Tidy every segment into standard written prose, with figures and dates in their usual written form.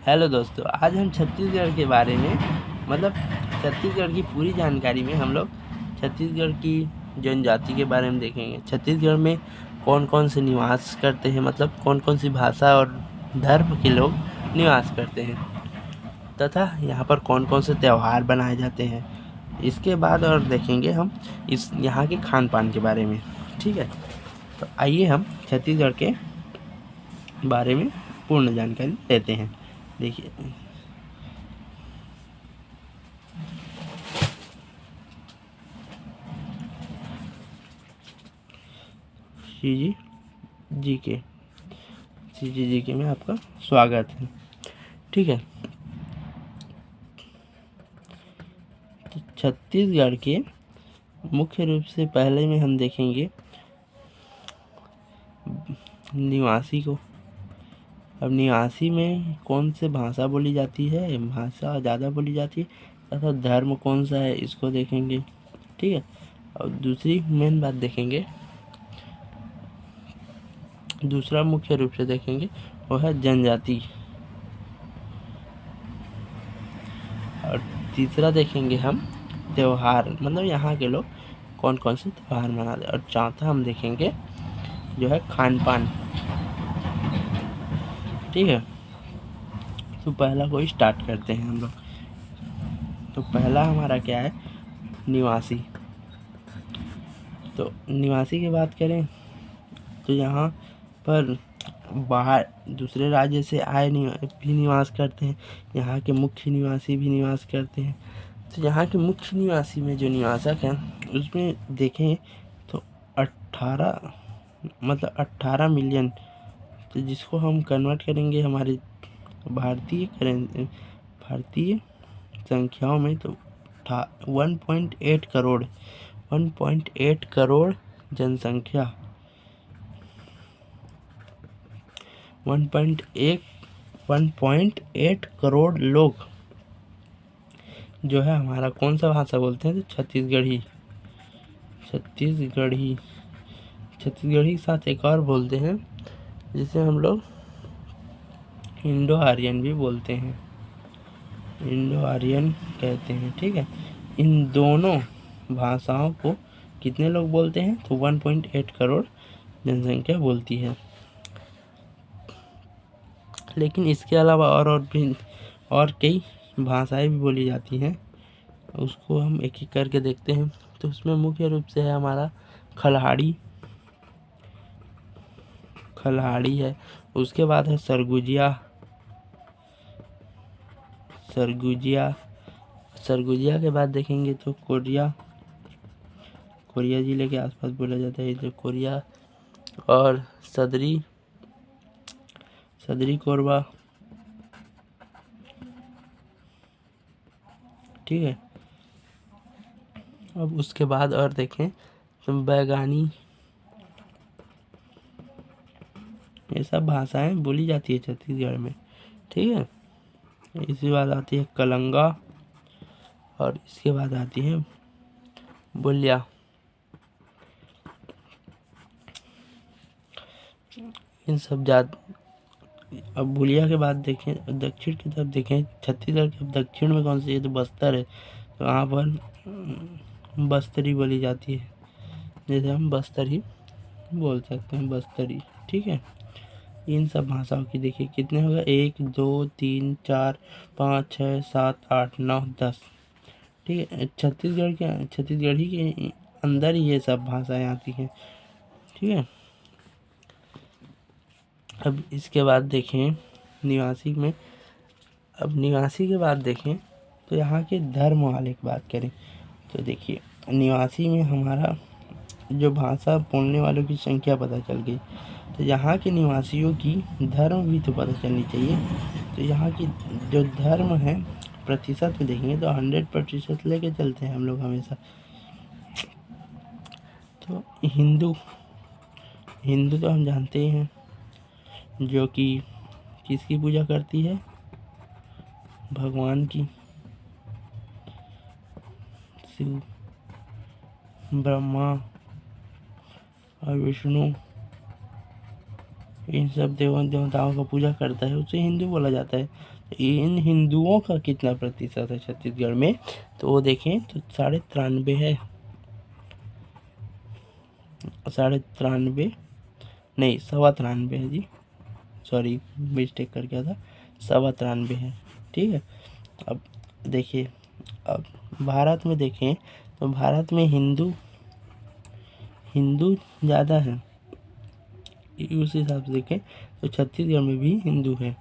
Hello दोस्तों, आज हम छत्तीसगढ़ के बारे में मतलब छत्तीसगढ़ की पूरी जानकारी में हम लोग छत्तीसगढ़ की जनजाति के बारे में देखेंगे। छत्तीसगढ़ में कौन कौन से निवास करते हैं, मतलब कौन कौन सी भाषा और धर्म के लोग निवास करते हैं, तथा यहाँ पर कौन कौन से त्यौहार बनाए जाते हैं। इसके बाद और देखेंगे हम इस यहाँ के खान पान के बारे में। ठीक है, तो आइए हम छत्तीसगढ़ के बारे में पूर्ण जानकारी लेते हैं। देखिए, जी जी के जी के में आपका स्वागत है। ठीक है, तो छत्तीसगढ़ के मुख्य रूप से पहले में हम देखेंगे निवासी को। अब निवासी में कौन से भाषा बोली जाती है, भाषा ज़्यादा बोली जाती है तथा धर्म कौन सा है, इसको देखेंगे। ठीक है, और दूसरी मेन बात देखेंगे, दूसरा मुख्य रूप से देखेंगे वो है जनजाति। और तीसरा देखेंगे हम त्योहार, मतलब यहाँ के लोग कौन कौन से त्योहार मनाते हैं। और चौथा हम देखेंगे जो है खान पान। ठीक है, तो पहला कोई स्टार्ट करते हैं हम लोग। तो पहला हमारा क्या है, निवासी। तो निवासी की बात करें तो यहाँ पर बाहर दूसरे राज्य से आए भी निवास करते हैं, यहाँ के मुख्य निवासी भी निवास करते हैं। तो यहाँ के मुख्य निवासी में जो निवासक हैं उसमें देखें तो 18 मिलियन, तो जिसको हम कन्वर्ट करेंगे हमारे भारतीय संख्याओं में तो 1.8 करोड़ जनसंख्या, 1.8 करोड़ लोग जो है हमारा कौन सा भाषा बोलते हैं, तो छत्तीसगढ़ी के साथ एक और बोलते हैं जिसे हम लोग इंडो आर्यन भी बोलते हैं, इंडो आर्यन कहते हैं। ठीक है, इन दोनों भाषाओं को कितने लोग बोलते हैं, तो 1.8 करोड़ जनसंख्या बोलती है। लेकिन इसके अलावा और कई भाषाएं भी बोली जाती हैं, उसको हम एक एक करके देखते हैं। तो उसमें मुख्य रूप से है हमारा खल्हाड़ी है। उसके बाद है सरगुजिया के बाद देखेंगे तो कोरिया जिले के आसपास बोला जाता है इधर कोरिया, और सदरी कोरबा। ठीक है, अब उसके बाद और देखें तो बैगानी, ये सब भाषाएं बोली जाती है छत्तीसगढ़ में। ठीक है, इसके बाद आती है कलंगा, और इसके बाद आती है बोलिया। इन सब अब बोलिया के बाद देखें दक्षिण की तरफ, देखें छत्तीसगढ़ के दक्षिण में कौन सी है, तो बस्तर है। तो वहाँ पर बस्तरी बोली जाती है, जैसे हम बस्तरी बोल सकते हैं, बस्तरी। ठीक है, इन सब भाषाओं की देखिए कितने हो गए, 1 2 3 4 5 6 7 8 9 10। ठीक है, छत्तीसगढ़ी के अंदर ही ये सब भाषाएं आती हैं। ठीक है, अब इसके बाद देखें निवासी में, अब निवासी के बाद देखें तो यहाँ के धर्म वाले की बात करें तो देखिए निवासी में हमारा जो भाषा बोलने वालों की संख्या पता चल गई, तो यहाँ के निवासियों की धर्म भी तो पता चलनी चाहिए। तो यहाँ की जो धर्म है प्रतिशत में देखेंगे तो 100% लेके चलते हैं हम लोग हमेशा। तो हिंदू तो हम जानते ही हैं, जो कि किसकी पूजा करती है, भगवान की, शिव, ब्रह्मा और विष्णु, इन सब देवताओं का पूजा करता है, उसे हिंदू बोला जाता है। इन हिंदुओं का कितना प्रतिशत है छत्तीसगढ़ में, तो वो देखें तो 93.5 है, 93.5 नहीं 93.25 है जी, सॉरी मिस्टेक कर गया था, 93.25 है। ठीक है, अब देखिए, अब भारत में देखें तो भारत में हिंदू ज़्यादा है, उस हिसाब से देखें तो छत्तीसगढ़ में भी हिंदू है।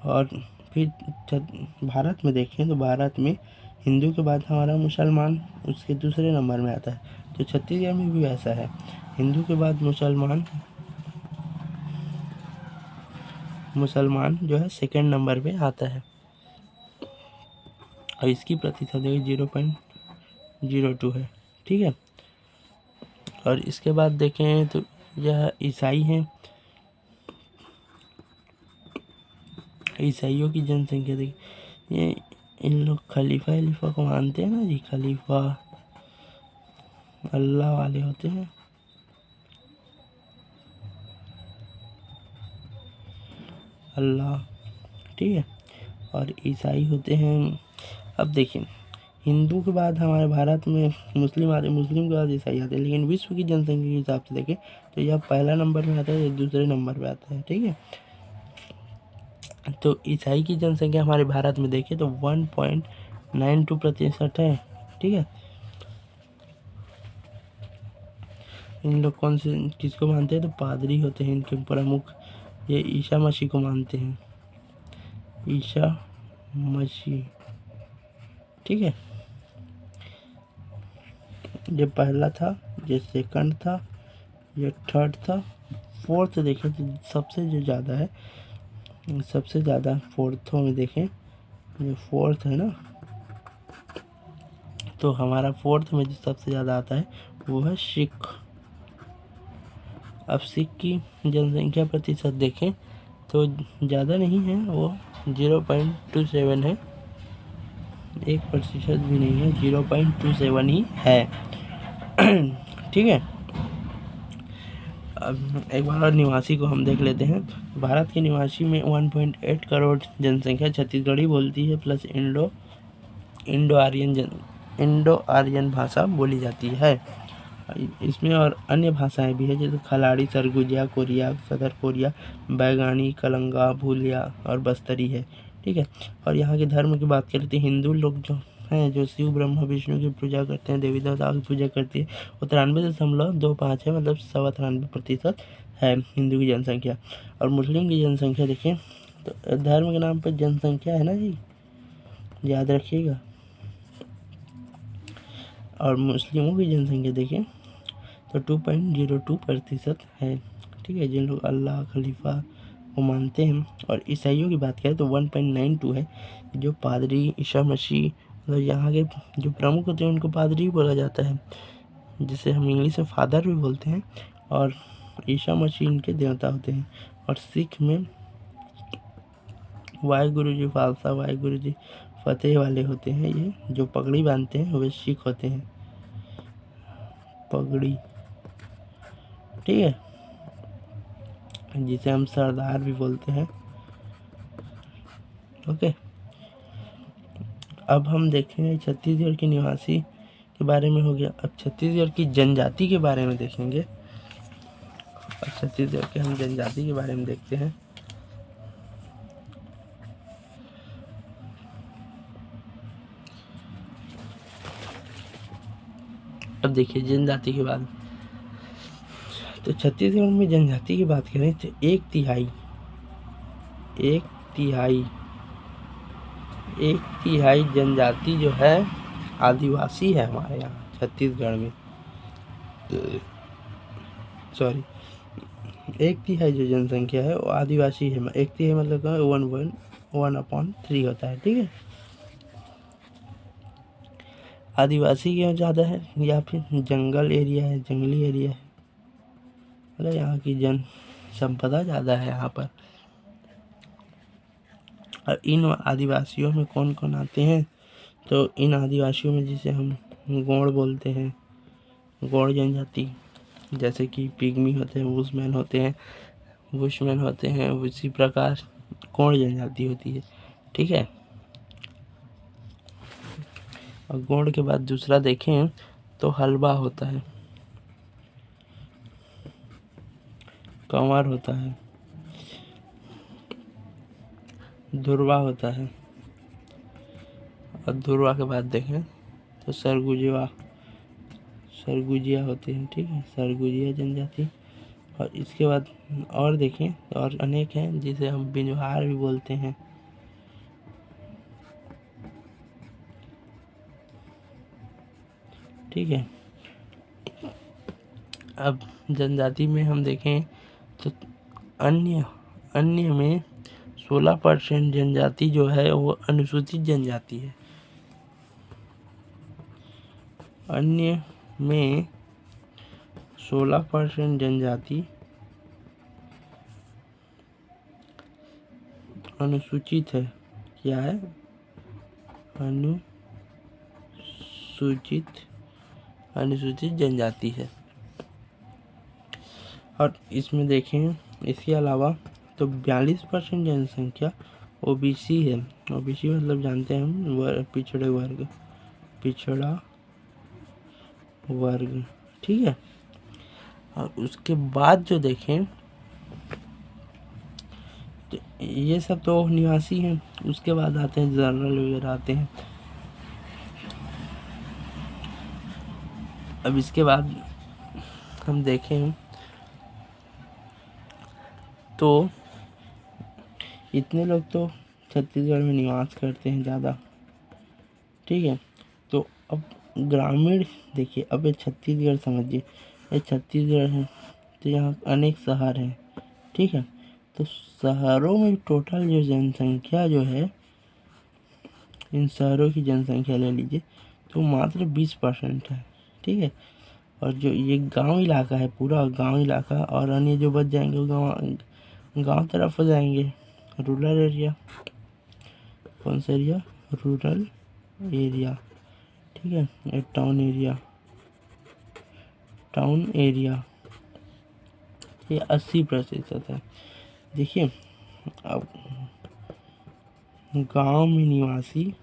और फिर भारत में देखें तो भारत में हिंदू के बाद हमारा मुसलमान उसके दूसरे नंबर में आता है, तो छत्तीसगढ़ में भी ऐसा है, हिंदू के बाद मुसलमान जो है सेकंड नंबर पे आता है, और इसकी प्रतिशत 0.02 है। ठीक है, और इसके बाद देखें तो यह ईसाई हैं, ईसाइयों की जनसंख्या देखिए, ये इन लोग खलीफा को मानते हैं ना जी, खलीफा अल्लाह वाले होते हैं, अल्लाह। ठीक है, और ईसाई होते हैं। अब देखिए, हिंदू के बाद हमारे भारत में मुस्लिम आते हैं, मुस्लिम के बाद ईसाई आते हैं, लेकिन विश्व की जनसंख्या के हिसाब से देखें तो यह पहला नंबर में आता है, यह दूसरे नंबर पे आता है। ठीक है, तो ईसाई की जनसंख्या हमारे भारत में देखें तो 1.92% है। ठीक है, इन लोग किसको मानते हैं, तो पादरी होते हैं इनके प्रमुख, ये ईसा मसीह को मानते हैं, ईसा मसीह। ठीक है, ये पहला था, ये सेकंड था, ये थर्ड था, फोर्थ देखें तो सबसे जो ज़्यादा है, सबसे ज़्यादा फोर्थों में देखें, ये फोर्थ है ना, तो हमारा फोर्थ में जो सबसे ज़्यादा आता है वो है सिख। अब सिख की जनसंख्या प्रतिशत देखें तो ज़्यादा नहीं है, वो 0.27 है, 1% भी नहीं है, 0.27 ही है। ठीक है, अब एक बार और निवासी को हम देख लेते हैं। भारत के निवासी में 1.8 करोड़ जनसंख्या छत्तीसगढ़ी बोलती है, प्लस इंडो आर्यन भाषा बोली जाती है। इसमें और अन्य भाषाएं भी है, जैसे खलाड़ी, सरगुजिया, कोरिया, सदर कोरिया, बैगानी, कलंगा, भूलिया और बस्तरी है। ठीक है, और यहाँ के धर्म की बात करें तो हिंदू लोग जो हैं, जो शिव ब्रह्मा विष्णु की पूजा करते हैं, देवी देवताओं की पूजा करती है, वो 93.25 है, मतलब 93% है हिंदू की जनसंख्या। और मुस्लिम की जनसंख्या देखें तो धर्म के नाम पर जनसंख्या है ना जी, याद रखिएगा। और मुस्लिमों की जनसंख्या देखें तो 2.02% है। ठीक है, जिन लोग अल्लाह खलीफा को मानते हैं। और ईसाइयों की बात करें तो 1.92 है, जो पादरी ईसा मसीह, मतलब यहाँ के जो प्रमुख होते हैं उनको पादरी बोला जाता है, जिसे हम इंग्लिश में फादर भी बोलते हैं। और ईसा मसीह इनके देवता होते हैं। और सिख में वाहेगुरु जी खालसा वाहेगुरु जी फतेह वाले होते हैं, ये जो पगड़ी बांधते हैं वे सिख होते हैं, पगड़ी। ठीक है, जिसे हम सरदार भी बोलते हैं। ओके, अब हम देखेंगे छत्तीसगढ़ के निवासी के बारे में हो गया। अब छत्तीसगढ़ की जनजाति के बारे में देखेंगे। अब छत्तीसगढ़ के हम जनजाति के बारे में देखते हैं। अब देखिए जनजाति के बाद, तो छत्तीसगढ़ में जनजाति की बात करें तो एक तिहाई जनजाति जो है आदिवासी है हमारे यहाँ छत्तीसगढ़ में। सॉरी, 1/3 जो जनसंख्या है वो आदिवासी है। 1/3 मतलब 1/3 होता है। ठीक है, आदिवासी क्यों ज़्यादा है, या फिर जंगल एरिया है, जंगली एरिया है, मतलब यहाँ की जन संपदा ज़्यादा है यहाँ पर। और इन आदिवासियों में कौन कौन आते हैं, तो इन आदिवासियों में जिसे हम गौड़ बोलते हैं, गौड़ जनजाति, जैसे कि पिग्मी होते हैं, बुशमैन होते हैं, उसी प्रकार गौड़ जनजाति होती है। ठीक है। और गोंड के बाद दूसरा देखें तो हलवा होता है, कंवर होता है, धुरवा होता है, और धुरवा के बाद देखें तो सरगुजिया होती है, ठीक है, सरगुजिया जनजाति। और इसके बाद और देखें और अनेक हैं जिसे हम बिंजहार भी बोलते हैं, ठीक है। अब जनजाति में हम देखें तो अन्य में 16% जनजाति जो है वो अनुसूचित जनजाति है। अन्य में 16% जनजाति अनुसूचित है। क्या है? अनुसूचित जनजाति है। और इसमें देखें इसके अलावा तो 42% जनसंख्या ओबीसी है। ओबीसी मतलब जानते हैं हम पिछड़ा वर्ग, ठीक है। और उसके बाद जो देखें तो ये सब तो निवासी हैं। उसके बाद आते हैं जनरल वगैरह आते हैं। अब इसके बाद हम देखें तो इतने लोग तो छत्तीसगढ़ में निवास करते हैं ज़्यादा, ठीक है। तो अब ग्रामीण देखिए, अब ये छत्तीसगढ़ समझिए, ये छत्तीसगढ़ है तो यहाँ अनेक शहर हैं, ठीक है। तो शहरों में टोटल जो जनसंख्या जो है, इन शहरों की जनसंख्या ले लीजिए तो मात्र 20% है, ठीक है। और जो ये गांव इलाका है, पूरा गांव इलाका, और अन्य जो बच जाएंगे वो गांव तरफ हो जाएंगे, रूरल एरिया। कौन सा एरिया? रूरल एरिया, ठीक है। टाउन एरिया ये 80% है। देखिए अब गांव में निवासी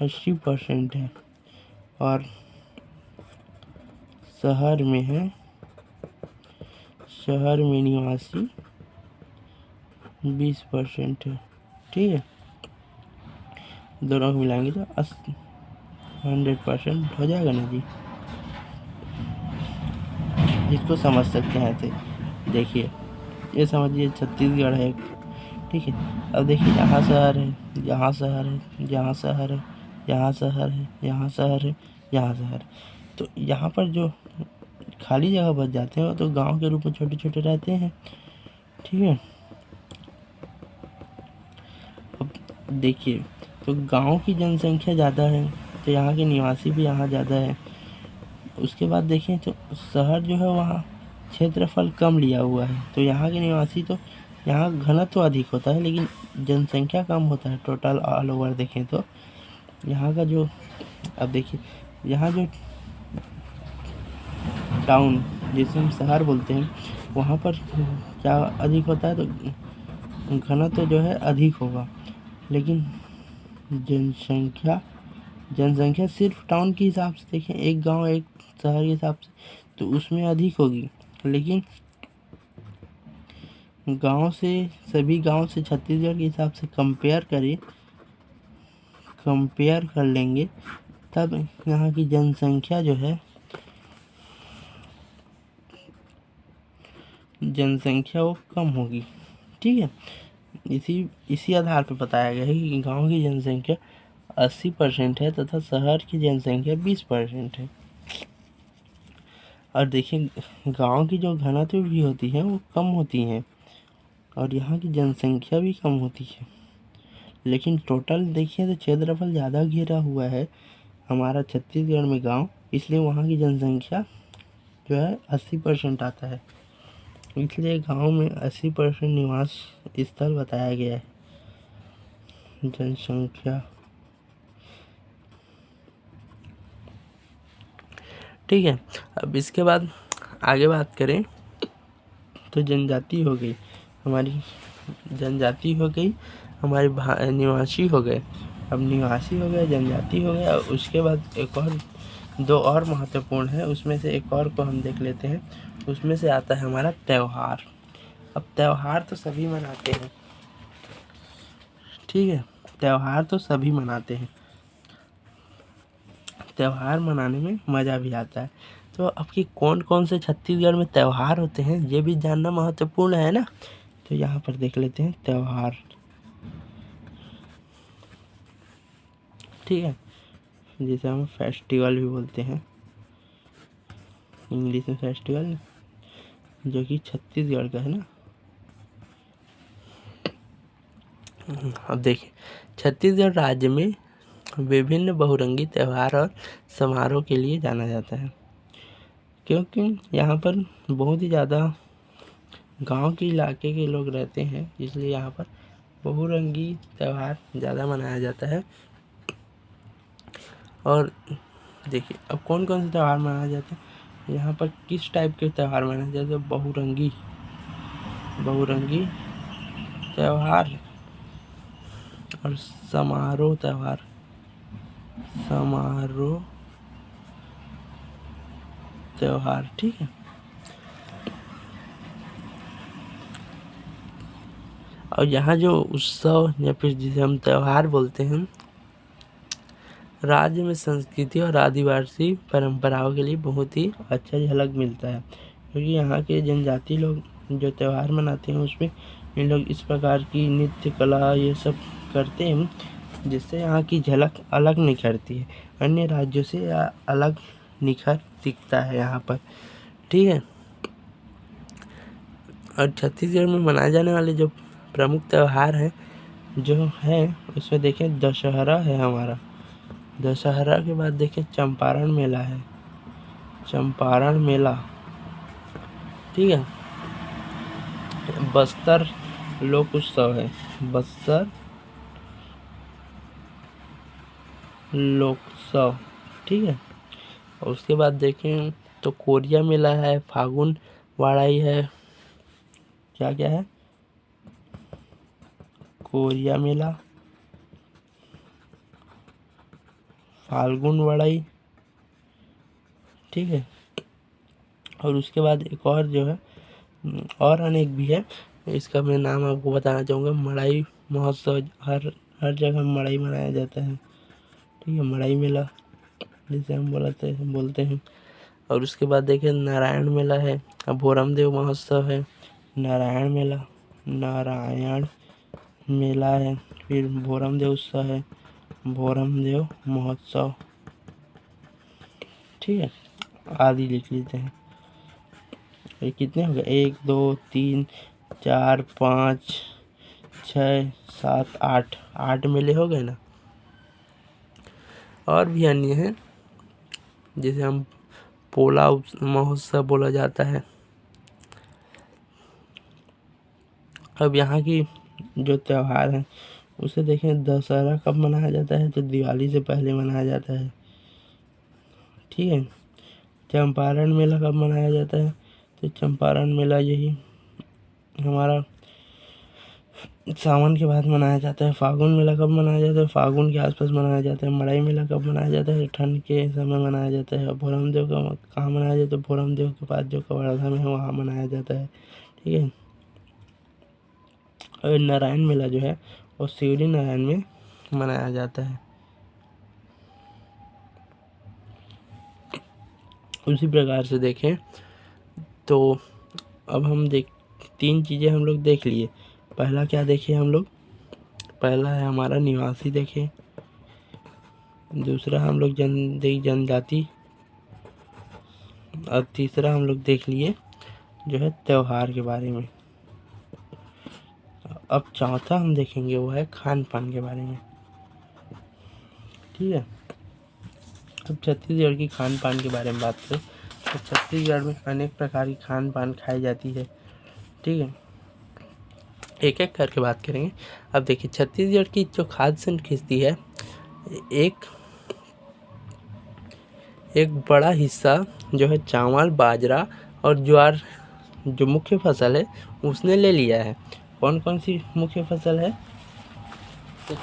80% है और शहर में निवासी 20% है, ठीक है। दोनों को मिलाएंगे तो 100% हो जाएगा ना जी। इसको समझ सकते हैं ऐसे। देखिए ये समझिए छत्तीसगढ़ है, ठीक है। अब देखिए यहाँ शहर है, यहाँ शहर है, यहाँ शहर है, यहाँ शहर है, यहाँ शहर है, यहाँ शहर। तो यहाँ पर जो खाली जगह बच जाते हैं वो तो गांव के रूप में छोटे छोटे रहते हैं, ठीक है। अब देखिए तो गांव की जनसंख्या ज़्यादा है तो यहाँ के निवासी भी यहाँ ज़्यादा है। उसके बाद देखें तो शहर जो है वहाँ क्षेत्रफल कम लिया हुआ है, तो यहाँ के निवासी तो यहाँ घनत्व अधिक होता है लेकिन जनसंख्या कम होता है। टोटल ऑल ओवर देखें तो यहाँ का जो, अब देखिए यहाँ जो टाउन जिसे हम शहर बोलते हैं वहाँ पर क्या अधिक होता है, तो घनत्व जो है अधिक होगा, लेकिन जनसंख्या सिर्फ टाउन के हिसाब से देखें, एक गांव एक शहर के हिसाब से तो उसमें अधिक होगी। लेकिन सभी गांव से छत्तीसगढ़ के हिसाब से कंपेयर कर लेंगे तब यहाँ की जनसंख्या जो है, जनसंख्या वो कम होगी, ठीक है। इसी आधार पर बताया गया है कि गांव की जनसंख्या 80% है तथा शहर की जनसंख्या 20% है। और देखिए गांव की जो घनत्व भी होती है वो कम होती हैं और यहाँ की जनसंख्या भी कम होती है, लेकिन टोटल देखिए तो क्षेत्रफल ज़्यादा घिरा हुआ है हमारा छत्तीसगढ़ में गांव, इसलिए वहाँ की जनसंख्या जो है 80% आता है। इसलिए गांव में 80% निवास स्थल बताया गया है। जनसंख्या, ठीक है। अब इसके बाद आगे बात करें तो जनजाति हो गई हमारी जनजाति हो गई, हमारे निवासी हो गए। अब निवासी हो गए, जनजाति हो गए, और उसके बाद एक और 2 और महत्वपूर्ण है, उसमें से एक और को हम देख लेते हैं। उसमें से आता है हमारा त्यौहार। अब त्यौहार तो सभी मनाते हैं, ठीक है, त्यौहार तो सभी मनाते हैं, त्यौहार मनाने में मज़ा भी आता है। तो अब कि कौन कौन से छत्तीसगढ़ में त्यौहार होते हैं ये भी जानना महत्वपूर्ण है ना। तो यहाँ पर देख लेते हैं त्यौहार, ठीक है, जिसे हम फेस्टिवल भी बोलते हैं, इंग्लिश में फेस्टिवल, जो कि छत्तीसगढ़ का है ना। अब देखिए, छत्तीसगढ़ राज्य में विभिन्न बहुरंगी त्यौहार और समारोह के लिए जाना जाता है, क्योंकि यहाँ पर बहुत ही ज़्यादा गांव के इलाके के लोग रहते हैं, इसलिए यहाँ पर बहुरंगी त्यौहार ज़्यादा मनाया जाता है। और देखिए, अब कौन कौन से त्यौहार मनाए जाते हैं, यहाँ पर किस टाइप के त्यौहार मनाए जाते हैं। बहुरंगी त्यौहार और समारोह त्यौहार, ठीक है। और यहाँ जो उत्सव या फिर जिसे हम त्यौहार बोलते हैं, राज्य में संस्कृति और आदिवासी परंपराओं के लिए बहुत ही अच्छा झलक मिलता है, क्योंकि यहाँ के जनजाति लोग जो त्यौहार मनाते हैं उसमें इन लोग इस प्रकार की नृत्य कला ये सब करते हैं, जिससे यहाँ की झलक अलग निखरती है, अन्य राज्यों से अलग निखर दिखता है यहाँ पर, ठीक है। और छत्तीसगढ़ में मनाए जाने वाले जो प्रमुख त्यौहार हैं जो हैं, उसमें देखें दशहरा है हमारा। दशहरा के बाद देखें चंपारण मेला है, चंपारण मेला, ठीक है। बस्तर लोक उत्सव है, बस्तर लोकोत्सव, ठीक है। और उसके बाद देखें तो कोरिया मेला है, फागुन वाड़ाई है, क्या क्या है, कोरिया मेला, फाल्गुन वाड़ाई, ठीक है। और उसके बाद एक और जो है और अनेक भी है, इसका मैं नाम आपको बताना चाहूँगा। मड़ाई महोत्सव, हर जगह मड़ाई मनाया जाता है, ठीक है, मड़ाई मेला जिसे हम बोलते हैं। और उसके बाद देखिए नारायण मेला है, अब भोरमदेव महोत्सव है, नारायण मेला है, फिर भोरमदेव उत्सव है, भोरमदेव महोत्सव, ठीक है, आदि लिख लेते हैं। ये कितने हो गए, 1 2 3 4 5 6 7 8 मेले हो गए ना। और भी अन्य हैं जिसे हम पोला महोत्सव बोला जाता है। अब यहाँ की जो त्यौहार है उसे देखें, दशहरा कब मनाया जाता है, तो दिवाली से पहले मनाया जाता है, ठीक है। चंपारण मेला कब मनाया जाता है, तो चंपारण मेला यही हमारा सावन के बाद मनाया जाता है। फागुन मेला कब मनाया जाता है, फागुन के आसपास मनाया जाता है। मड़ई मेला कब मनाया जाता है, ठंड के समय मनाया जाता है। भोरमदेव का कहाँ मनाया जाता है, भोरमदेव के पास जो कवर्धा में है वहाँ मनाया जाता है, ठीक है। और नारायण मेला जो है वो शिवरी नारायण में मनाया जाता है। उसी प्रकार से देखें तो अब हम 3 चीज़ें हम लोग देख लिए। पहला क्या देखे हम लोग, पहला है हमारा निवासी देखे, दूसरा हम लोग जनजाति, और तीसरा हम लोग देख लिए जो है त्यौहार के बारे में। अब चौथा हम देखेंगे वो है खान पान के बारे में, ठीक है। अब छत्तीसगढ़ की खान पान के बारे में बात करें तो छत्तीसगढ़ में अनेक प्रकार की खान पान खाई जाती है, ठीक है, एक एक करके बात करेंगे। अब देखिए छत्तीसगढ़ की जो खाद्य संस्कृति है, एक बड़ा हिस्सा जो है चावल बाजरा और ज्वार जो मुख्य फसल है उसने ले लिया है, कौन कौन सी मुख्य फसल है? तो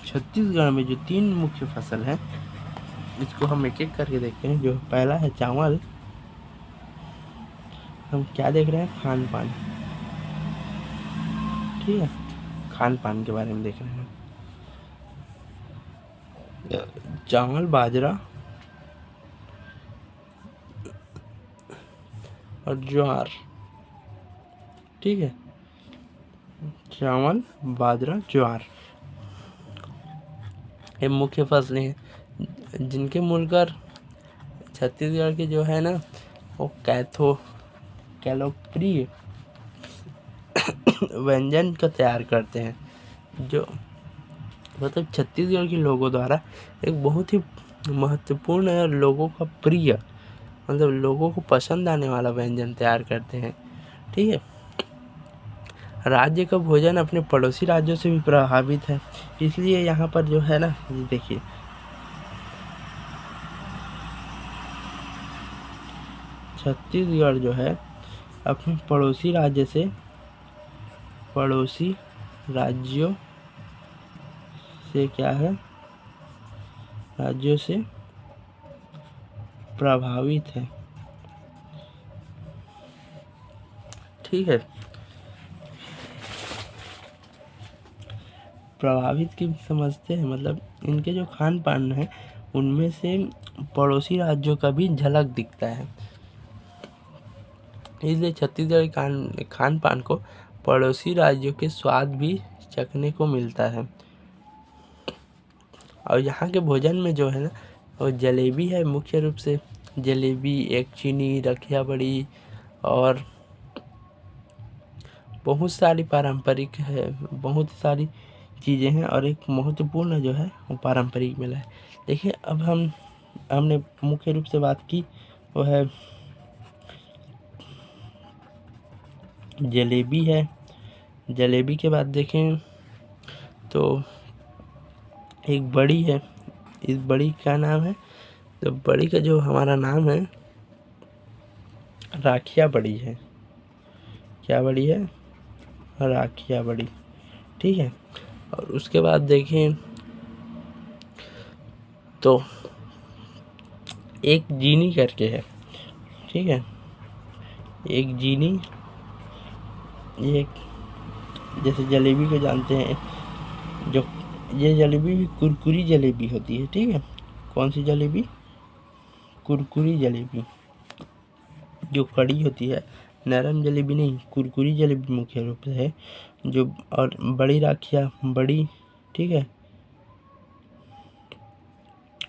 छत्तीसगढ़ में जो 3 मुख्य फसल है, इसको हम एक एक करके देखते हैं। जो पहला है चावल। हम क्या देख रहे हैं? खान पान। ठीक है, खान पान के बारे में देख रहे हैं। चावल, बाजरा और ज्वार। ठीक है, चावल, बाजरा, ज्वार, ये मुख्य फसलें हैं जिनके मूलकर छत्तीसगढ़ के जो है ना वो कैलोप्रिय व्यंजन का तैयार करते हैं, जो मतलब छत्तीसगढ़ के लोगों द्वारा एक बहुत ही महत्वपूर्ण और लोगों का प्रिय, मतलब लोगों को पसंद आने वाला व्यंजन तैयार करते हैं। ठीक है, राज्य का भोजन अपने पड़ोसी राज्यों से भी प्रभावित है, इसलिए यहाँ पर जो है ना, ये देखिए छत्तीसगढ़ जो है अपने पड़ोसी राज्यों से क्या है? राज्यों से प्रभावित है। ठीक है, प्रभावित की समझते हैं, मतलब इनके जो खान पान है उनमें से पड़ोसी राज्यों का भी झलक दिखता है, इसलिए छत्तीसगढ़ खान पान को पड़ोसी राज्यों के स्वाद भी चखने को मिलता है। और यहाँ के भोजन में जो है ना वो जलेबी है, मुख्य रूप से जलेबी, एक चीनी, रखिया बड़ी और बहुत सारी पारंपरिक है, बहुत सारी चीज़ें हैं और एक महत्वपूर्ण जो है वो पारंपरिक मेला है। देखिए, अब हमने मुख्य रूप से बात की वो है जलेबी है। जलेबी के बाद देखें तो एक बड़ी है। इस बड़ी का नाम है, तो बड़ी का जो हमारा नाम है राखिया बड़ी है। क्या बड़ी है? राखिया बड़ी। ठीक है, और उसके बाद देखें तो एक जीनी करके है। ठीक है, एक जीनी, एक जैसे जलेबी को जानते हैं, जो ये जलेबी भी कुरकुरी जलेबी होती है। ठीक है, कौन सी जलेबी? कुरकुरी जलेबी, जो कड़ी होती है, नरम जलेबी नहीं, कुरकुरी जलेबी मुख्य रूप से है जो। और बड़ी राखिया बड़ी। ठीक है,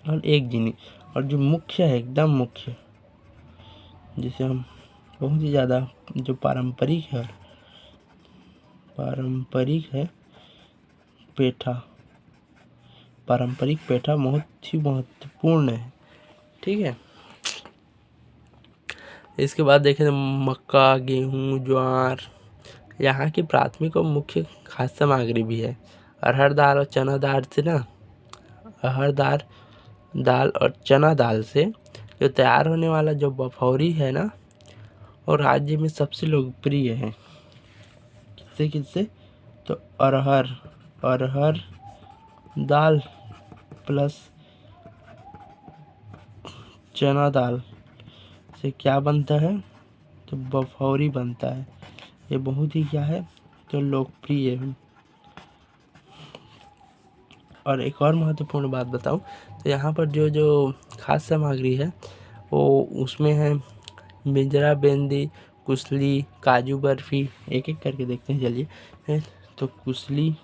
और एक जीनी, और जो मुख्य है, एकदम मुख्य, जिसे हम बहुत ही ज़्यादा जो पारंपरिक है पेठा। पारंपरिक पेठा बहुत ही महत्वपूर्ण है। ठीक है, इसके बाद देखें तो मक्का, गेहूँ, ज्वार यहाँ की प्राथमिक और मुख्य खाद्य सामग्री भी है। अरहर दाल और चना दाल से ना, अरहर दाल और चना दाल से जो तैयार होने वाला जो बफौरी है ना, और राज्य में सबसे लोकप्रिय है। किससे? तो अरहर दाल प्लस चना दाल से क्या बनता है? तो बफौरी बनता है। ये बहुत ही क्या है? तो लोकप्रिय है। और एक और महत्वपूर्ण बात बताऊं तो यहाँ पर जो खाद्य सामग्री है वो उसमें है मिजरा बेंदी, कुसली, काजू बर्फी। एक एक करके देखते हैं, चलिए। तो कुसली,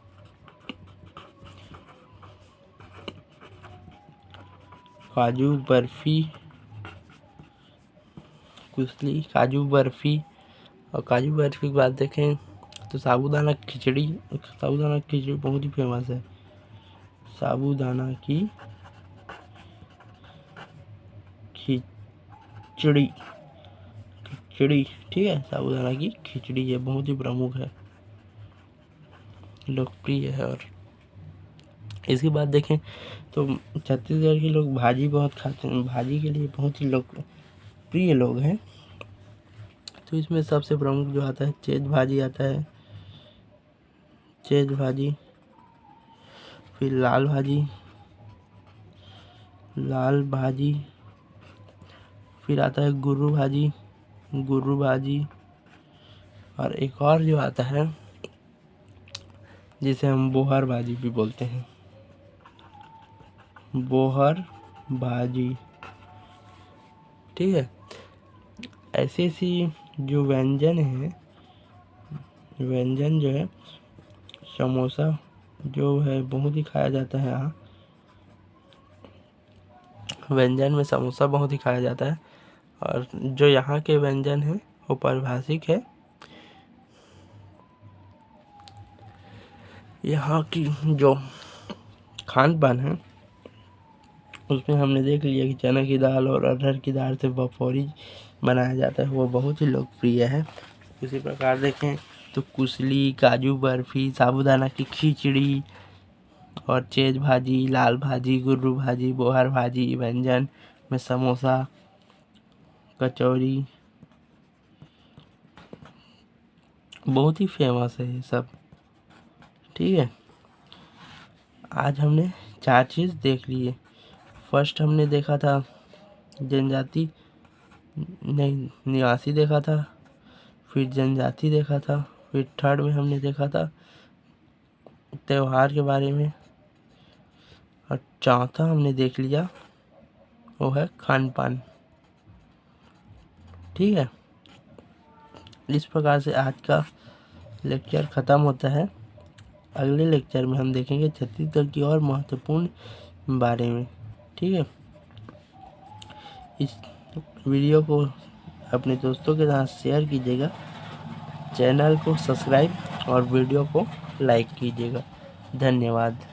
काजू बर्फी, कुसली, काजू बर्फी। और काजू बर्फी की बात देखें तो साबूदाना खिचड़ी बहुत ही फेमस है। साबूदाना की खिचड़ी। ठीक है, साबूदाना की खिचड़ी ये बहुत ही प्रमुख है, लोकप्रिय है। और इसके बाद देखें तो छत्तीसगढ़ के लोग भाजी बहुत खाते हैं, भाजी के लिए बहुत ही लोकप्रिय लोग हैं। तो इसमें सबसे प्रमुख जो आता है चेत भाजी आता है, चेज भाजी, फिर लाल भाजी, फिर आता है गुर्रू भाजी, और एक और जो आता है जिसे हम बोहर भाजी भी बोलते हैं, बोहर भाजी। ठीक है, ऐसी ऐसी जो व्यंजन जो है, समोसा जो है बहुत ही खाया जाता है यहाँ। व्यंजन में समोसा बहुत ही खाया जाता है, और जो यहाँ के व्यंजन है वो पारिभाषिक है। यहाँ की जो खान पान है उसमें हमने देख लिया कि चना की दाल और अरहर की दाल से बफौरी बनाया जाता है, वो बहुत ही लोकप्रिय है। इसी प्रकार देखें तो कुसली, काजू बर्फी, साबूदाना की खिचड़ी और चेज भाजी, लाल भाजी, गुर्रू भाजी, बोहर भाजी व्यंजन में समोसा, कचौरी बहुत ही फेमस है ये सब। ठीक है, आज हमने 4 चीज़ देख लिए। फर्स्ट हमने देखा था जनजाति नहीं निवासी देखा था, फिर जनजाति देखा था, फिर थर्ड में हमने देखा था त्योहार के बारे में, और चौथा हमने देख लिया वो है खान पान। ठीक है, इस प्रकार से आज का लेक्चर ख़त्म होता है। अगले लेक्चर में हम देखेंगे छत्तीसगढ़ की और महत्वपूर्ण बारे में। ठीक है, इस वीडियो को अपने दोस्तों के साथ शेयर कीजिएगा, चैनल को सब्सक्राइब और वीडियो को लाइक कीजिएगा। धन्यवाद।